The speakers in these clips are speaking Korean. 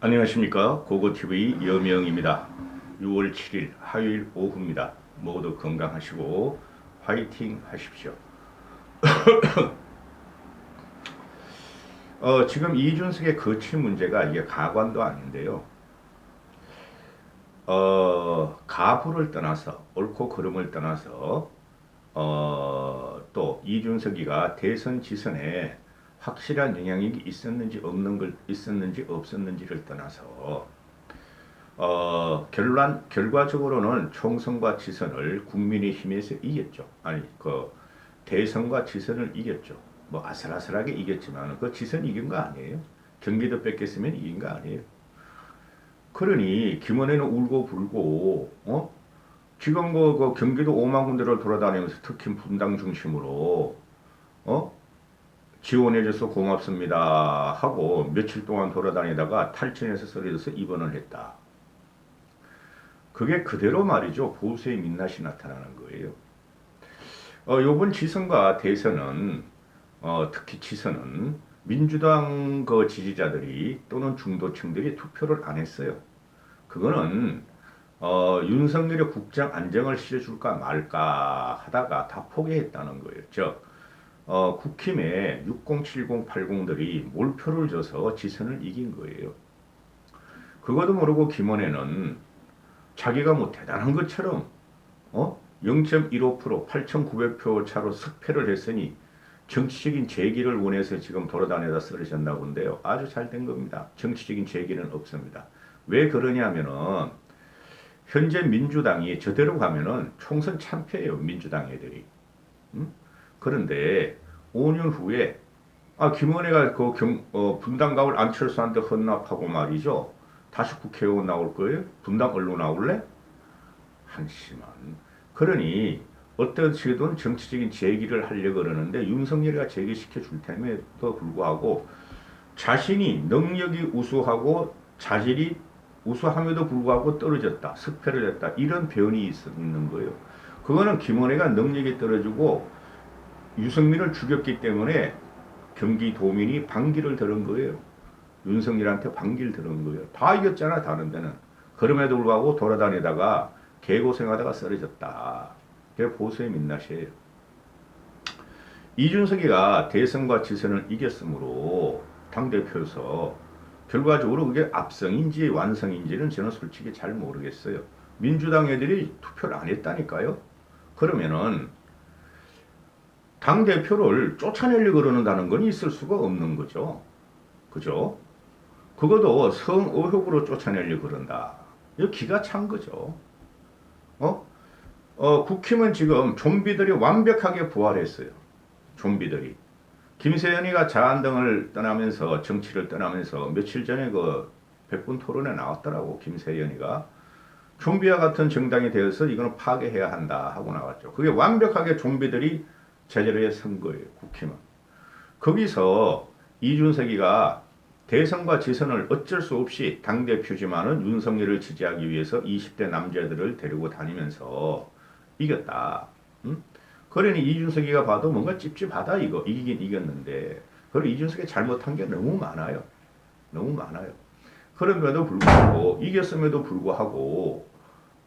안녕하십니까. 고고TV 여명입니다. 6월 7일 화요일 오후입니다. 모두 건강하시고 화이팅 하십시오. 지금 이준석의 거취 문제가 이게 가관도 아닌데요. 가부를 떠나서 옳고 그름을 떠나서 또 이준석이가 대선 지선에 확실한 영향이 있었는지 없었는지를 떠나서 결과적으로는 총선과 지선을 국민의힘에서 이겼죠. 아니 대선과 지선을 이겼죠. 뭐 아슬아슬하게 이겼지만 그 지선 이긴 거 아니에요. 경기도 뺏겼으면 이긴 거 아니에요. 그러니 김원혜는 울고 불고 지금 그 경기도 5만 군데를 돌아다니면서 특히 분당 중심으로 지원해줘서 고맙습니다 하고 며칠 동안 돌아다니다가 탈진해서 쓰러져서 입원을 했다. 그게 그대로 말이죠. 보수의 민낯이 나타나는 거예요. 요번 지선과 대선은 특히 지선은 민주당 그 지지자들이 또는 중도층들이 투표를 안 했어요. 그거는 윤석열의 국정 안정을 실어줄까 말까 하다가 다 포기했다는 거예요. 즉 국힘에 60, 70, 80들이 몰표를 줘서 지선을 이긴 거예요. 그것도 모르고 김원혜는 자기가 뭐 대단한 것처럼 0.15% 8,900표 차로 석패를 했으니 정치적인 재기를 원해서 지금 돌아다니다 쓰러졌나 본데요. 아주 잘 된 겁니다. 정치적인 재기는 없습니다. 왜 그러냐면은 현재 민주당이 저대로 가면은 총선 참패예요. 민주당 애들이. 그런데 5년 후에 김원혜가 분당 가을 안철수한테 헌납하고 말이죠. 다시 국회의원 나올 거예요? 분당 언로 나올래? 한심한. 그러니 어떤 식이든 정치적인 제기를 하려고 그러는데 윤석열이가 제기시켜 줄 템에도 불구하고 자신이 능력이 우수하고 자질이 우수함에도 불구하고 떨어졌다. 석패를 했다. 이런 변이 있는 거예요. 그거는 김원혜가 능력이 떨어지고 유승민을 죽였기 때문에 경기도민이 반기를 들은 거예요. 윤석열한테 반기를 들은 거예요. 다 이겼잖아 다른 데는. 그럼에도 불구하고 돌아다니다가 개고생하다가 쓰러졌다. 그게 보수의 민낯이에요. 이준석이가 대선과 지선을 이겼으므로 당대표에서 결과적으로 그게 압승인지 완성인지는 저는 솔직히 잘 모르겠어요. 민주당 애들이 투표를 안 했다니까요. 그러면은 당대표를 쫓아내려고 그러는다는 건 있을 수가 없는 거죠. 그죠? 그것도 성의혹으로 쫓아내려고 그런다. 이거 기가 찬 거죠. 국힘은 지금 좀비들이 완벽하게 부활했어요. 좀비들이. 김세연이가 자한당을 떠나면서 정치를 떠나면서 며칠 전에 그 백분 토론에 나왔더라고. 김세연이가 좀비와 같은 정당이 되어서 이거는 파괴해야 한다 하고 나왔죠. 그게 완벽하게 좀비들이 제자리에 선 거예요. 국힘은. 거기서 이준석이가 대선과 지선을 어쩔 수 없이 당대표지만은 윤석열을 지지하기 위해서 20대 남자들을 데리고 다니면서 이겼다. 그러니 이준석이가 봐도 뭔가 찝찝하다 이거. 이기긴 이겼는데 그리고 이준석이 잘못한 게 너무 많아요. 너무 많아요. 그럼에도 불구하고 이겼음에도 불구하고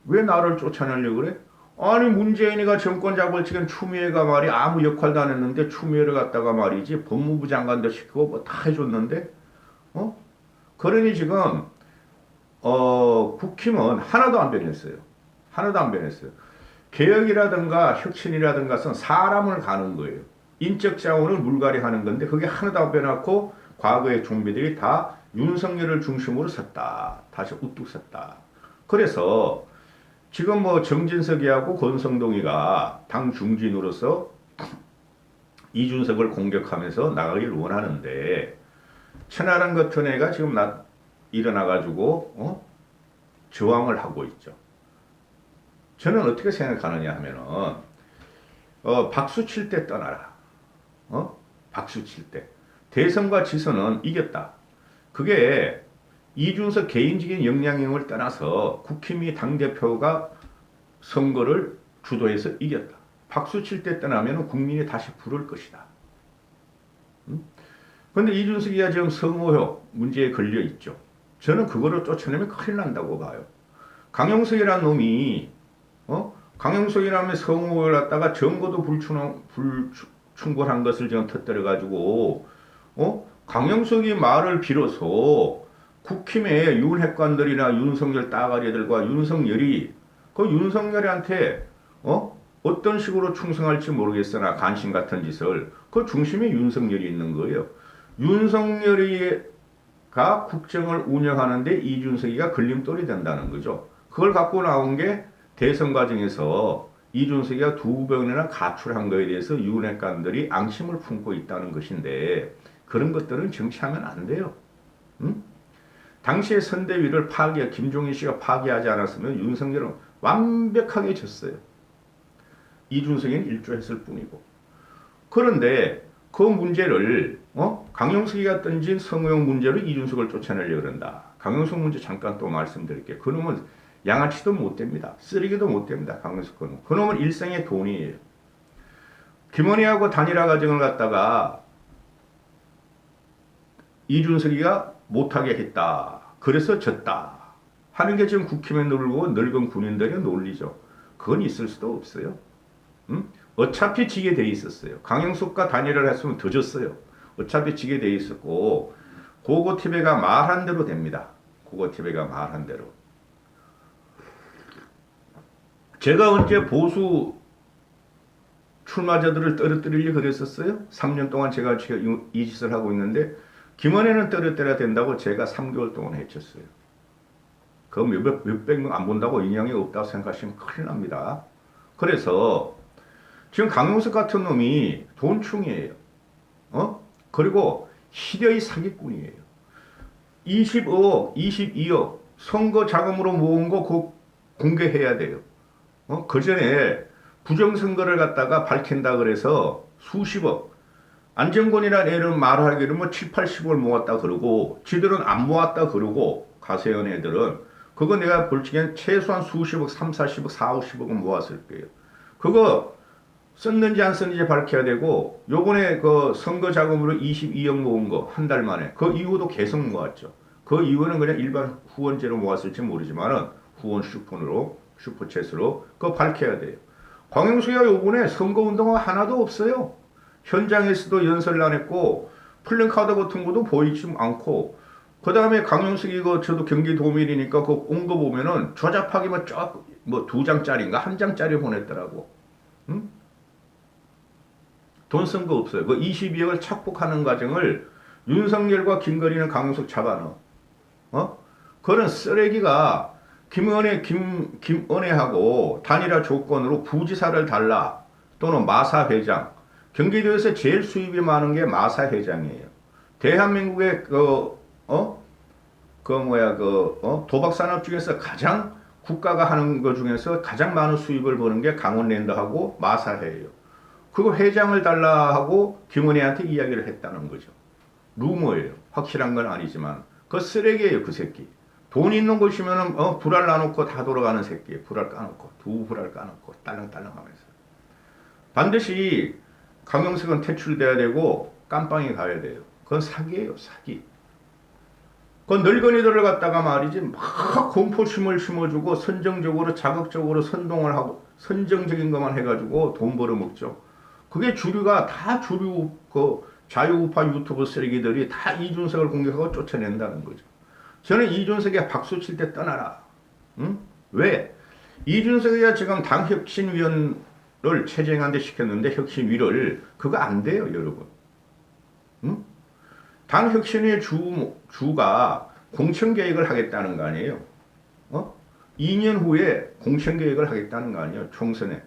왜 나를 쫓아내려고 그래? 아니 문재인이가 정권 잡을 지금 추미애가 말이 아무 역할도 안 했는데 추미애를 갖다가 말이지 법무부 장관도 시키고 뭐 다 해줬는데 그러니 지금 국힘은 하나도 안 변했어요. 하나도 안 변했어요. 개혁이라든가 혁신이라든가는 사람을 가는 거예요. 인적 자원을 물갈이 하는 건데 그게 하나도 안 변했고 과거의 좀비들이 다 윤석열을 중심으로 섰다. 다시 우뚝 섰다. 그래서 지금 뭐 정진석이하고 권성동이가 당 중진으로서 이준석을 공격하면서 나가길 원하는데 천하람 같은 애가 지금 일어나가지고 저항을 하고 있죠. 저는 어떻게 생각하느냐 하면은 박수 칠 때 떠나라. 박수 칠 때. 대선과 지선은 이겼다. 그게 이준석 개인적인 역량을 떠나서 국힘이 당대표가 선거를 주도해서 이겼다. 박수 칠 때 떠나면 국민이 다시 부를 것이다. 그런데 이준석이가 지금 성호효 문제에 걸려 있죠. 저는 그거를 쫓아내면 큰일 난다고 봐요. 강용석이라는 놈이 강용석이라면 성우를 갖다가 정보도 불충분한 것을 지금 터뜨려가지고 강용석이 말을 빌어서 국힘의 윤핵관들이나 윤석열 따가리들과 윤석열이 그 윤석열한테 어떤 식으로 충성할지 모르겠으나 간신 같은 짓을 그 중심에 윤석열이 있는 거예요. 윤석열이가 국정을 운영하는데 이준석이가 걸림돌이 된다는 거죠. 그걸 갖고 나온 게 대선 과정에서 이준석이가 두 번이나 가출한 거에 대해서 윤핵관들이 앙심을 품고 있다는 것인데 그런 것들은 정치하면 안 돼요. 응? 당시에 선대위를 김종인 씨가 파기하지 않았으면 윤석열은 완벽하게 졌어요. 이준석이는 일조했을 뿐이고. 그런데 그 문제를 강용석이가 던진 성호영 문제로 이준석을 쫓아내려고 그런다. 강용석 문제 잠깐 또 말씀드릴게요. 그놈은 양아치도 못 됩니다. 쓰레기도 못 됩니다. 강용석 그놈. 그놈은 일생의 돈이에요. 김원희하고 단일화 과정을 갖다가 이준석이가 못하게 했다. 그래서 졌다. 하는 게 지금 국힘에 놀고 늙은 군인들의 논리죠. 그건 있을 수도 없어요. 어차피 지게 돼 있었어요. 강영석과 단일화를 했으면 더 졌어요. 어차피 지게 돼 있었고 고고티베가 말한 대로 됩니다. 고고티베가 말한 대로. 제가 언제 보수 출마자들을 떨어뜨리려고 그랬었어요? 3년 동안 제가 이 짓을 하고 있는데 김원혜는 떨어뜨려야 된다고 제가 3개월 동안 해쳤어요. 그 몇백 명 안 본다고 인양이 없다고 생각하시면 큰일 납니다. 그래서 지금 강용석 같은 놈이 돈충이에요. 그리고 희대의 사기꾼이에요. 20억, 22억 선거 자금으로 모은 거 그거 공개해야 돼요. 그 전에 부정선거를 갖다가 밝힌다 그래서 수십억. 안정권이라는 애는 말하기로 뭐 7, 80억을 모았다 그러고 지들은 안 모았다 그러고 가세연 애들은 그거 내가 볼 적엔 최소한 수십억, 3, 40억, 4, 50억은 모았을 거예요. 그거 썼는지 안 썼는지 밝혀야 되고 요번에 그 선거 자금으로 22억 모은 거 한 달 만에 그 이후도 계속 모았죠. 그 이후는 그냥 일반 후원제로 모았을지 모르지만은 후원 슈퍼챗으로 그거 밝혀야 돼요. 광영수가 요번에 선거운동은 하나도 없어요. 현장에서도 연설을 안 했고 플랜카드 같은 것도 보이지 않고 그 다음에 강용석이 저도 경기도민이니까 그 온 거 보면은 조잡하게만 뭐 2장짜리인가 1장짜리 보냈더라고. 응? 돈 쓴 거 없어요. 그 22억을 착복하는 과정을 윤석열과 김건희는 강용석 잡아넣어. 그런 쓰레기가 김은혜하고 단일화 조건으로 부지사를 달라 또는 마사 회장. 경기도에서 제일 수입이 많은 게 마사 회장이에요. 대한민국의 도박 산업 중에서 가장 국가가 하는 것 중에서 가장 많은 수입을 버는 게 강원랜드하고 마사회예요. 그거 회장을 달라 하고 김은혜한테 이야기를 했다는 거죠. 루머예요. 확실한 건 아니지만 그 쓰레기예요. 그 새끼. 돈 있는 곳이면은 불알 놔놓고 다 돌아가는 새끼예요. 불알 까놓고 두 불알 까놓고 딸랑딸랑하면서 반드시 강용석은 퇴출돼야 되고 깜빵에 가야 돼요. 그건 사기예요. 사기. 그 늙은이들을 갖다가 말이지 막 공포심을 심어주고 선정적으로 자극적으로 선동을 하고 선정적인 것만 해가지고 돈 벌어먹죠. 그게 주류가 다 주류 자유우파 유튜브 쓰레기들이 다 이준석을 공격하고 쫓아낸다는 거죠. 저는 이준석이 박수 칠 때 떠나라. 응? 왜? 이준석이가 지금 당혁신위원을 체제행한데 시켰는데 혁신위를 그거 안 돼요, 여러분. 응? 당혁신위의 주가 공천개혁을 하겠다는 거 아니에요? 2년 후에 공천개혁을 하겠다는 거 아니에요? 총선에.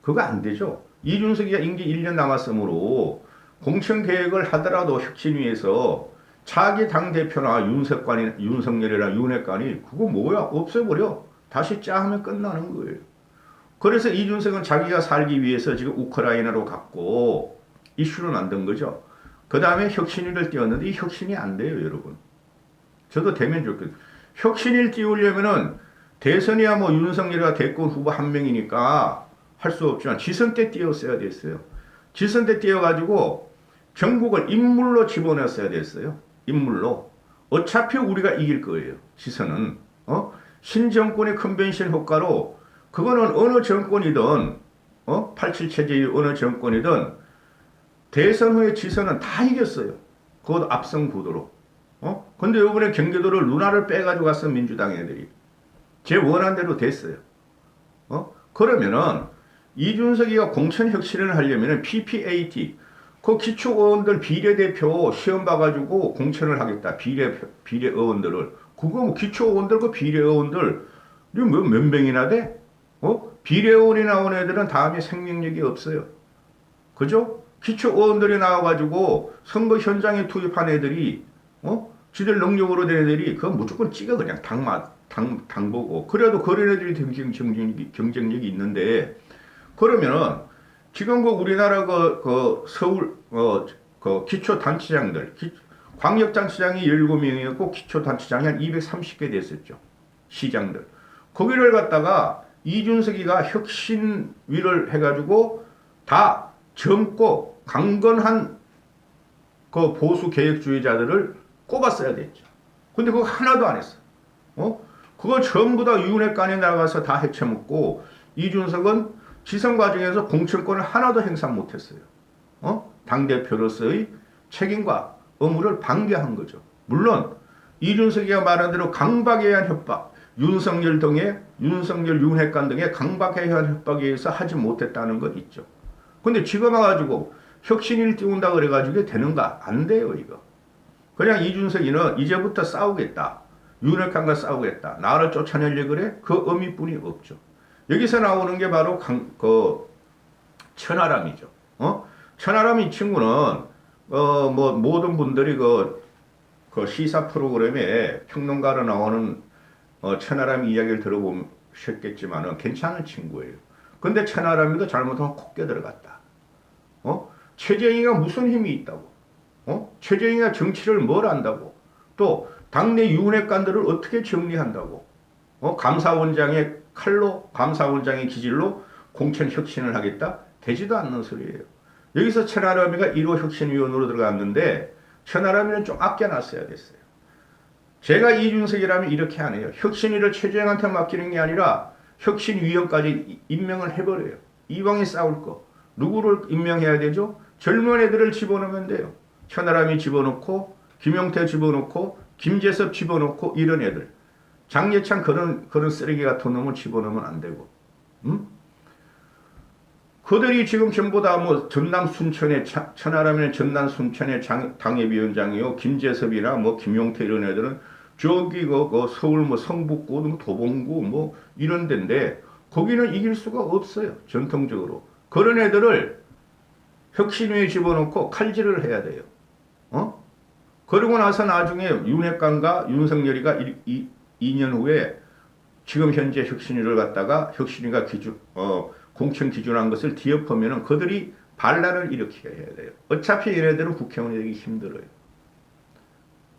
그거 안 되죠. 이준석이가 임기 1년 남았으므로 공천개혁을 하더라도 혁신위에서 차기 당대표나 윤석열이나 윤핵관이 그거 뭐야? 없애버려. 다시 짜하면 끝나는 거예요. 그래서 이준석은 자기가 살기 위해서 지금 우크라이나로 갔고 이슈를 만든 거죠. 그 다음에 혁신위를 띄웠는데 이 혁신이 안 돼요, 여러분. 저도 되면 좋겠어요. 혁신위를 띄우려면은 대선이야 뭐 윤석열이가 대권 후보 한 명이니까 할 수 없지만 지선 때 띄웠어야 됐어요. 지선 때 띄워가지고 전국을 인물로 집어넣었어야 됐어요. 인물로. 어차피 우리가 이길 거예요. 지선은 신정권의 컨벤션 효과로 그거는 어느 정권이든 87 체제의 어느 정권이든 대선 후에 지선은 다 이겼어요. 그것도 압승 구도로. 근데 이번에 경기도를 누나를 빼가지고 갔어 민주당 애들이. 제 원한대로 됐어요. 그러면은 이준석이가 공천 혁신을 하려면은 PPAT 그 기초의원들 비례대표 시험 봐가지고 공천을 하겠다. 비례의원들을. 그거 뭐 기초의원들 그 비례의원들 몇 명이나 돼? 비례의원이 나온 애들은 다음에 생명력이 없어요. 그죠? 기초의원들이 나와가지고 선거 현장에 투입한 애들이 지들 능력으로 된 애들이 그거 무조건 찍어 그냥 당 보고. 그래도 그런 애들이 경쟁력이 있는데 그러면은 지금 그 우리나라 그 서울 그 기초단체장들 광역단체장이 17명이었고 기초단체장이 한 230개 됐었죠. 시장들. 거기를 갖다가 이준석이가 혁신위를 해가지고 다 젊고 강건한 그 보수 개혁주의자들을 꼽았어야 됐죠. 근데 그거 하나도 안 했어. 그거 전부 다 윤핵관에 나가서 다 해쳐먹고 이준석은 지선 과정에서 공천권을 하나도 행사 못했어요. 당대표로서의 책임과 의무를 방기한 거죠. 물론 이준석이가 말한 대로 강박에 의한 협박, 윤석열 윤핵관 등의 강박에 의한 협박에 의해서 하지 못했다는 건 있죠. 근데 지금 와가지고 혁신을 띄운다 그래가지고 되는가? 안 돼요 이거. 그냥 이준석이는 이제부터 싸우겠다. 윤핵관과 싸우겠다. 나를 쫓아내려 그래? 그 의미뿐이 없죠. 여기서 나오는 게 바로 천하람이죠. 천하람 이 친구는 뭐 모든 분들이 그 시사 프로그램에 평론가로 나오는 천하람 이야기를 들어보셨겠지만은 괜찮은 친구예요. 근데 천하람이도 잘못하면 콕 껴들어갔다. 최재형이가 무슨 힘이 있다고? 최재형이가 정치를 뭘 안다고? 또 당내 윤핵관들을 어떻게 정리한다고? 감사원장의 칼로 감사원장의 기질로 공천 혁신을 하겠다? 되지도 않는 소리예요. 여기서 천하람이가 1호 혁신위원으로 들어갔는데 천하람이는 좀 아껴놨어야 됐어요. 제가 이준석이라면 이렇게 안 해요. 혁신위를 최재형한테 맡기는 게 아니라 혁신위원까지 임명을 해버려요. 이왕에 싸울 거. 누구를 임명해야 되죠? 젊은 애들을 집어넣으면 돼요. 천하람이 집어넣고 김용태 집어넣고 김재섭 집어넣고 이런 애들. 장예찬 그런 쓰레기 같은 놈을 집어넣으면 안 되고. 그들이 지금 전부 다 뭐 전남 순천의 천하람의 전남 순천의 당협위원장이요. 김재섭이나 뭐 김용태 이런 애들은 저기 그 서울 뭐 성북구 뭐 도봉구 뭐 이런 데인데 거기는 이길 수가 없어요. 전통적으로. 그런 애들을 혁신위에 집어넣고 칼질을 해야 돼요. 그러고 나서 나중에 윤핵관과 윤석열이가 2년 후에 지금 현재 혁신위를 갖다가 혁신위가 공천 기준한 것을 뒤엎으면은 그들이 반란을 일으켜야 돼요. 어차피 얘네들은 국회의원이 되기 힘들어요.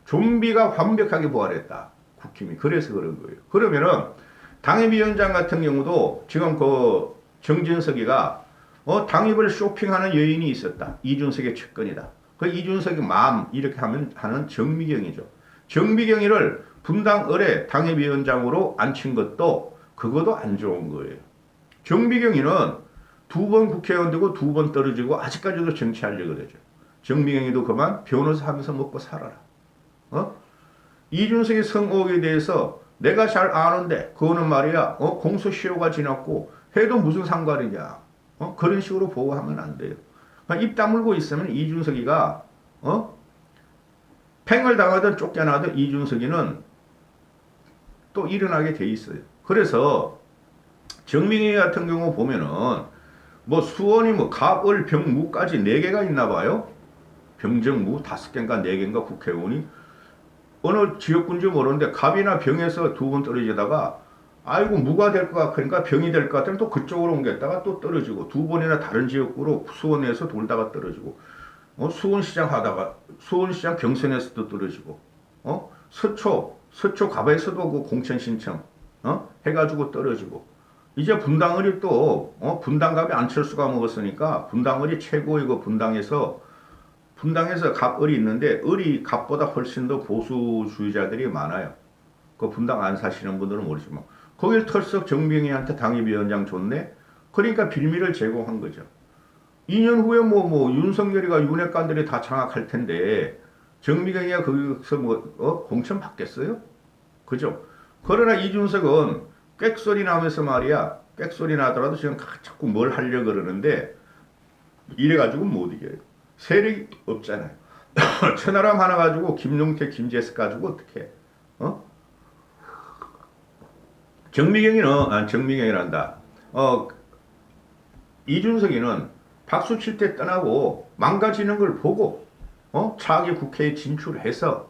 좀비가 완벽하게 부활했다. 국힘이. 그래서 그런 거예요. 그러면은 당협위원장 같은 경우도 지금 그 정진석이가 당협을 쇼핑하는 여인이 있었다. 이준석의 측근이다. 그 이준석의 마음 이렇게 하는 정미경이죠. 정미경이를 분당 을에 당협위원장으로 앉힌 것도 그것도 안 좋은 거예요. 정미경이는 2번 국회의원 되고 2번 떨어지고 아직까지도 정치하려고 그러죠. 정미경이도 그만 변호사 하면서 먹고 살아라. 이준석의 성옥에 대해서 내가 잘 아는데 그거는 말이야 공소시효가 지났고 해도 무슨 상관이냐. 그런 식으로 보호하면 안 돼요. 그러니까 입 다물고 있으면 이준석이가 팽을 당하든 쫓겨나든 이준석이는 또 일어나게 돼 있어요. 그래서 정민희 같은 경우 보면은 뭐 수원이 뭐 갑을 병무까지 4개가 있나 봐요. 병정무 5개인가 4개인가 국회의원이 어느 지역군지 모르는데 갑이나 병에서 2번 떨어지다가 아이고 무가 될 것 같으니까 병이 될 것 같으면 또 그쪽으로 옮겼다가 또 떨어지고 2번이나 다른 지역구로 수원에서 돌다가 떨어지고 수원시장 하다가 수원시장 경선에서도 떨어지고 서초 갑에서도 그 공천 신청 해가지고 떨어지고 이제 분당을이 또 분당갑이 안철수가 먹었으니까 분당을이 최고의 그 분당에서 분당에서 갑, 을이 있는데 을이 갑보다 훨씬 더 보수주의자들이 많아요. 그 분당 안 사시는 분들은 모르지만 거길 털썩 정병희한테 당협위원장 줬네. 그러니까 빌미를 제공한 거죠. 2년 후에 윤석열이가 윤핵관들이 다 장악할 텐데 정미경이가 거기서 공천 받겠어요? 그죠? 그러나 이준석은 꽥소리 나면서 말이야. 꽥소리 나더라도 지금 자꾸 뭘 하려고 그러는데 이래가지고 못 이겨요. 세력이 없잖아요. 천하람 하나 가지고 김용태, 김재석 가지고 어떻게? 정미경이란다. 이준석이는 박수 칠 때 떠나고 망가지는 걸 보고 차기 국회에 진출해서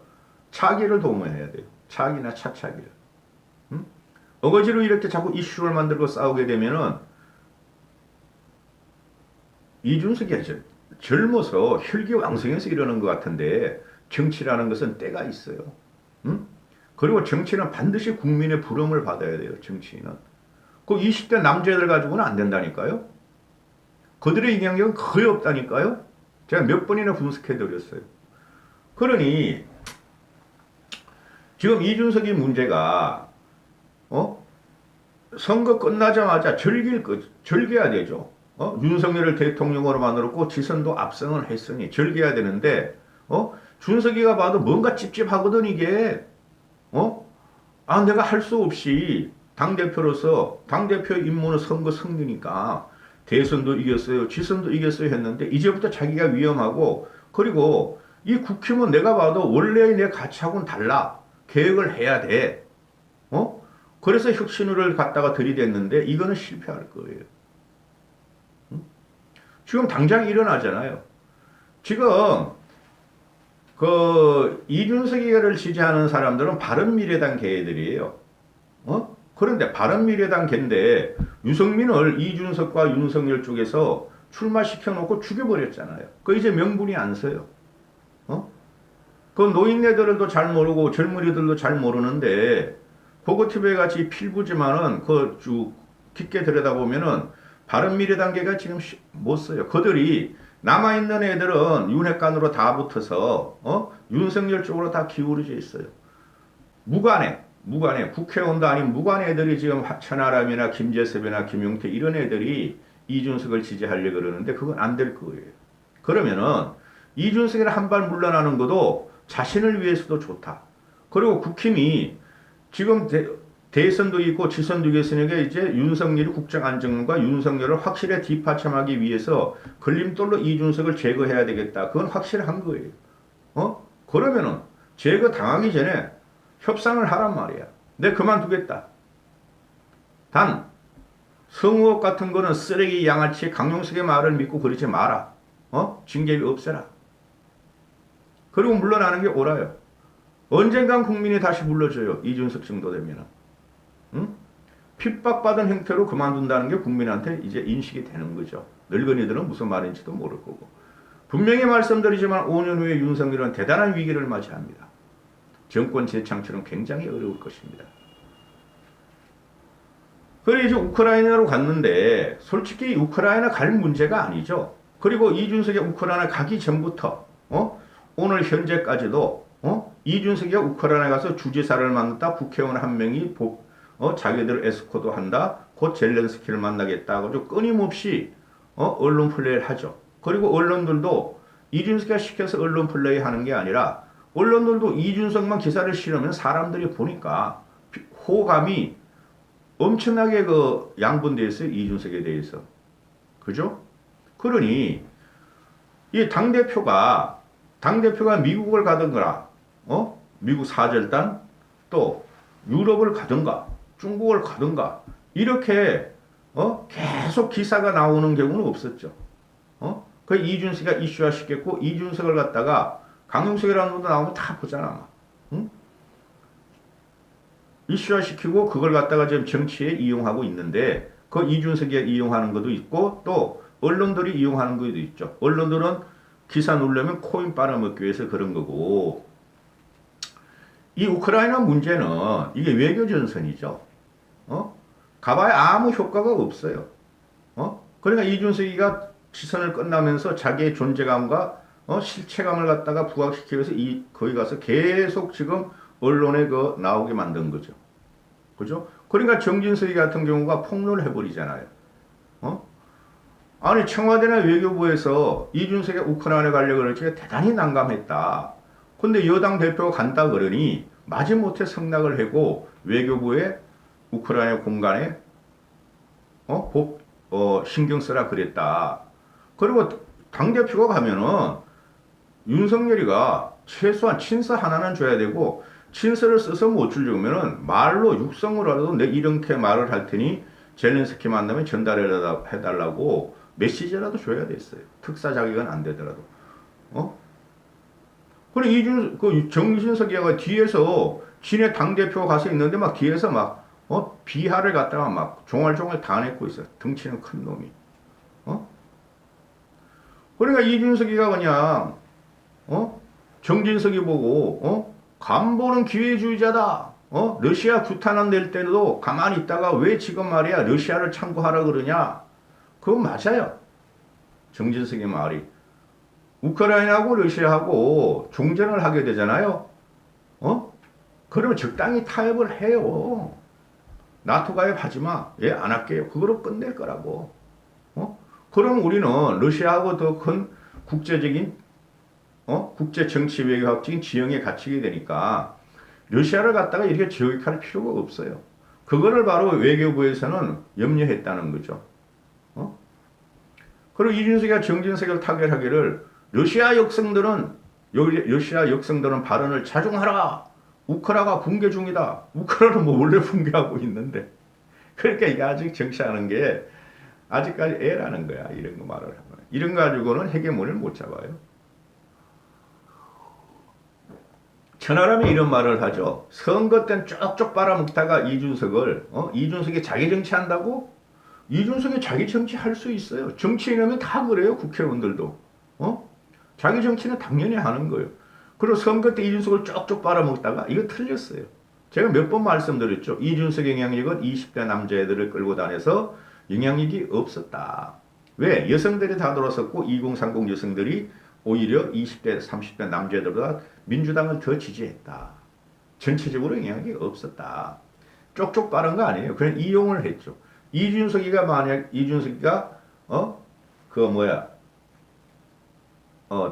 차기를 도모해야 돼요. 차기나 차차기를. 어거지로 이렇게 자꾸 이슈를 만들고 싸우게 되면은 이준석이 젊어서 혈기왕성해서 이러는 것 같은데 정치라는 것은 때가 있어요. 그리고 정치는 반드시 국민의 부름을 받아야 돼요. 정치인은. 그 20대 남자들 가지고는 안 된다니까요. 그들의 영향력은 거의 없다니까요. 제가 몇 번이나 분석해드렸어요. 그러니 지금 이준석이 문제가 선거 끝나자마자 절개해야 되죠. 윤석열을 대통령으로 만들었고 지선도 압승을 했으니 절개해야 되는데 준석이가 봐도 뭔가 찝찝하거든 이게. 내가 할 수 없이 당대표로서 당대표 임무는 선거 승리니까 대선도 이겼어요. 지선도 이겼어요 했는데 이제부터 자기가 위험하고 그리고 이 국힘은 내가 봐도 원래의 내 가치하고는 달라. 계획을 해야 돼. 그래서 혁신을 갖다가 들이댔는데 이거는 실패할 거예요. 지금 당장 일어나잖아요. 지금 이준석이를 지지하는 사람들은 바른미래당 계들이에요. 그런데 바른미래당 계인데 유승민을 이준석과 윤석열 쪽에서 출마시켜놓고 죽여버렸잖아요. 그 이제 명분이 안 서요. 그 노인네들도 잘 모르고 젊은이들도 잘 모르는데 보고TV에 같이 필부지만은 깊게 들여다보면은 바른미래당계가 지금 못 써요. 그들이 남아있는 애들은 윤핵관으로 다 붙어서 윤석열 쪽으로 다 기울어져 있어요. 무관해 국회의원도 아닌 무관의 애들이 지금 천하람이나 김재섭이나 김용태 이런 애들이 이준석을 지지하려고 그러는데 그건 안 될 거예요. 그러면은 이준석이랑 한 발 물러나는 것도 자신을 위해서도 좋다. 그리고 국힘이 지금 대선도 있고 지선도 있으니까 이제 윤석열이 국정안정과 윤석열을 확실히 뒷받침하기 위해서 걸림돌로 이준석을 제거해야 되겠다. 그건 확실한 거예요. 그러면은 제거 당하기 전에 협상을 하란 말이야. 내가 그만두겠다. 단 성우업 같은 거는 쓰레기 양아치 강용석의 말을 믿고 그러지 마라. 징계비 없애라. 그리고 물러나는 게 옳아요. 언젠간 국민이 다시 불러줘요. 이준석 정도 되면은. 핍박받은 형태로 그만둔다는 게 국민한테 이제 인식이 되는 거죠. 늙은이들은 무슨 말인지도 모를 거고. 분명히 말씀드리지만 5년 후에 윤석열은 대단한 위기를 맞이합니다. 정권 재창출은 굉장히 어려울 것입니다. 그래 이제 우크라이나로 갔는데 솔직히 우크라이나 갈 문제가 아니죠. 그리고 이준석이 우크라이나 가기 전부터 오늘 현재까지도 이준석이 우크라이나 가서 주지사를 만났다. 국회의원 한 명이 자기들 에스코트 한다. 곧 젤렌스키를 만나겠다. 하고 끊임없이 언론 플레이를 하죠. 그리고 언론들도 이준석이 시켜서 언론 플레이 하는 게 아니라 언론들도 이준석만 기사를 실으면 사람들이 보니까 호감이 엄청나게 양분되어 있어요. 이준석에 대해서. 그죠? 그러니 이 당대표가 미국을 가든가 미국 사절단 또 유럽을 가든가 중국을 가든가 이렇게 계속 기사가 나오는 경우는 없었죠. 그 이준석이가 이슈화 시켰고 이준석을 갖다가 강용석이라는 분도 나오면 다 보잖아. 응? 이슈화 시키고 그걸 갖다가 지금 정치에 이용하고 있는데 그 이준석이 이용하는 것도 있고 또 언론들이 이용하는 것도 있죠. 언론들은 기사 누르려면 코인 빨아먹기 위해서 그런 거고 이 우크라이나 문제는 이게 외교 전선이죠. 가봐야 아무 효과가 없어요. 그러니까 이준석이가 지선을 끝나면서 자기의 존재감과 실체감을 갖다가 부각시키기 위해서 거기 가서 계속 지금 언론에 나오게 만든 거죠. 그죠? 그러니까 정진석이 같은 경우가 폭로를 해버리잖아요. 아니 청와대나 외교부에서 이준석이 우크라이나에 가려고 그러니까 대단히 난감했다. 근데 여당 대표가 간다 그러니 마지못해 승낙을 하고 외교부에 우크라이나 공간에 신경 쓰라 그랬다. 그리고 당대표가 가면은 윤석열이가 최소한 친서 하나는 줘야 되고 친서를 써서 못 주려면은 말로 육성으로라도 내 이렇게 말을 할 테니 젤렌스키 만나면 전달해달라고 메시지라도 줘야 됐어요. 특사 자격은 안 되더라도. 그래 정진석이가 뒤에서 지네 당대표가 가서 있는데 막 뒤에서 막 비하를 갖다가 막 종알종알 다 내고 있어. 덩치는 큰 놈이. 그러니까 이준석이가 그냥 정진석이 보고 간보는 기회주의자다. 러시아 구탄함 낼 때도 가만히 있다가 왜 지금 말이야 러시아를 참고하라 그러냐. 그건 맞아요. 정진석의 말이. 우크라이나하고 러시아하고 종전을 하게 되잖아요. 그러면 적당히 타협을 해요. 나토 가입하지 마. 예, 안 할게요. 그거로 끝낼 거라고. 그럼 우리는 러시아하고 더 큰 국제적인 국제 정치 외교학적인 지형에 갇히게 되니까 러시아를 갖다가 이렇게 저격할 필요가 없어요. 그거를 바로 외교부에서는 염려했다는 거죠. 그리고 이준석이가 정진석을 타결하기를 러시아 역성들은 발언을 자중하라. 우크라이나가 붕괴 중이다. 우크라이나는 뭐 원래 붕괴하고 있는데. 그러니까 이게 아직 정치하는 게 아직까지 애라는 거야. 이런 거 말을 하면. 이런 거 가지고는 헤게모니를 못 잡아요. 천하람이 이런 말을 하죠. 선거 땐 쪽쪽 빨아먹다가 이준석이 자기 정치한다고? 이준석이 자기 정치 할 수 있어요. 정치인이면 다 그래요. 국회의원들도. 자기 정치는 당연히 하는 거예요. 그리고 선거 때 이준석을 쪽쪽 빨아먹다가 이거 틀렸어요. 제가 몇 번 말씀드렸죠. 이준석 영향력은 20대 남자애들을 끌고 다녀서 영향력이 없었다. 왜? 여성들이 다 들어섰고 2030 여성들이 오히려 20대 30대 남자애들보다 민주당을 더 지지했다. 전체적으로 영향력이 없었다. 쪽쪽 빨은 거 아니에요. 그냥 이용을 했죠. 이준석이가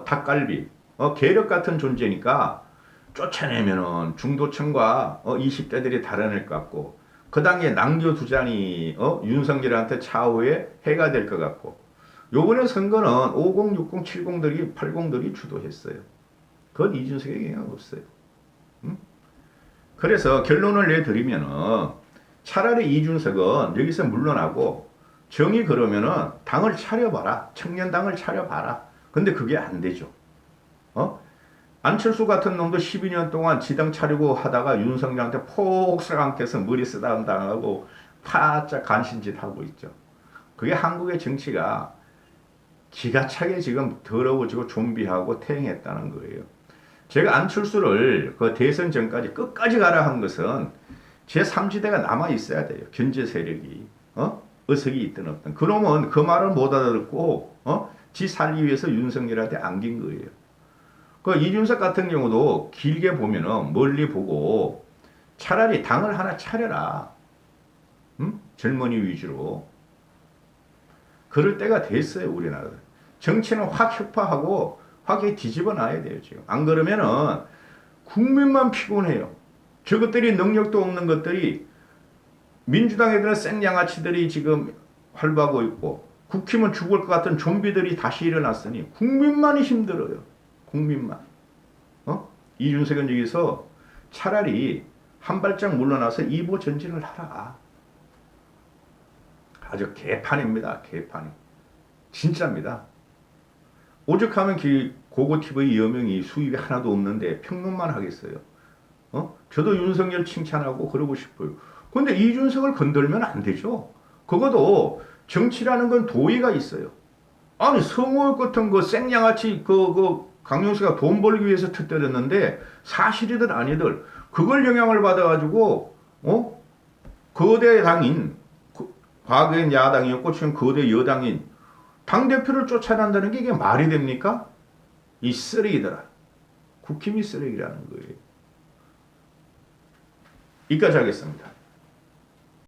닭갈비, 계력 같은 존재니까 쫓아내면은 중도층과 20대들이 달아낼 것 같고 그 당에 남겨두자니 윤석열한테 차후에 해가 될 것 같고 요번에 선거는 50, 60, 70들이 80들이 주도했어요. 그건 이준석에게 영향 없어요. 그래서 결론을 내드리면은 차라리 이준석은 여기서 물러나고 정이 그러면은 당을 차려봐라. 청년당을 차려봐라. 근데 그게 안 되죠. 안철수 같은 놈도 12년 동안 지당 차리고 하다가 윤석열한테 폭삭안켜서 머리 쓰다듬 당하고 파짝 간신짓 하고 있죠. 그게 한국의 정치가 기가 차게 지금 더러워지고 좀비하고 퇴행했다는 거예요. 제가 안철수를 그 대선 전까지 끝까지 가라 한 것은 제3지대가 남아 있어야 돼요. 견제 세력이. 어석이 있든 없든. 그러면 그 말을 못 알아듣고 지 살기 위해서 윤석열한테 안긴 거예요. 그 이준석 같은 경우도 길게 보면은 멀리 보고 차라리 당을 하나 차려라. 젊은이 위주로. 그럴 때가 됐어요, 우리나라. 정치는 확 혁파하고 확 뒤집어 놔야 돼요, 지금. 안 그러면은 국민만 피곤해요. 저것들이 능력도 없는 것들이 민주당 애들은 생양아치들이 지금 활보하고 있고 국힘은 죽을 것 같은 좀비들이 다시 일어났으니 국민만이 힘들어요. 국민만. 이준석은 여기서 차라리 한 발짝 물러나서 2보 전진을 하라. 아주 개판입니다. 개판이. 진짜입니다. 오죽하면 고고TV 여명이 수입이 하나도 없는데 평론만 하겠어요. 저도 윤석열 칭찬하고 그러고 싶어요. 근데 이준석을 건들면 안 되죠. 그것도 정치라는 건 도의가 있어요. 아니 성호 같은 거 생양아치 강용수가 돈 벌기 위해서 터뜨렸는데 사실이든 아니든 그걸 영향을 받아가지고 거대 당인 과거엔 야당이었고 지금 거대 여당인 당대표를 쫓아낸다는 게 이게 말이 됩니까? 이 쓰레기들아. 국힘이 쓰레기라는 거예요. 여기까지 하겠습니다.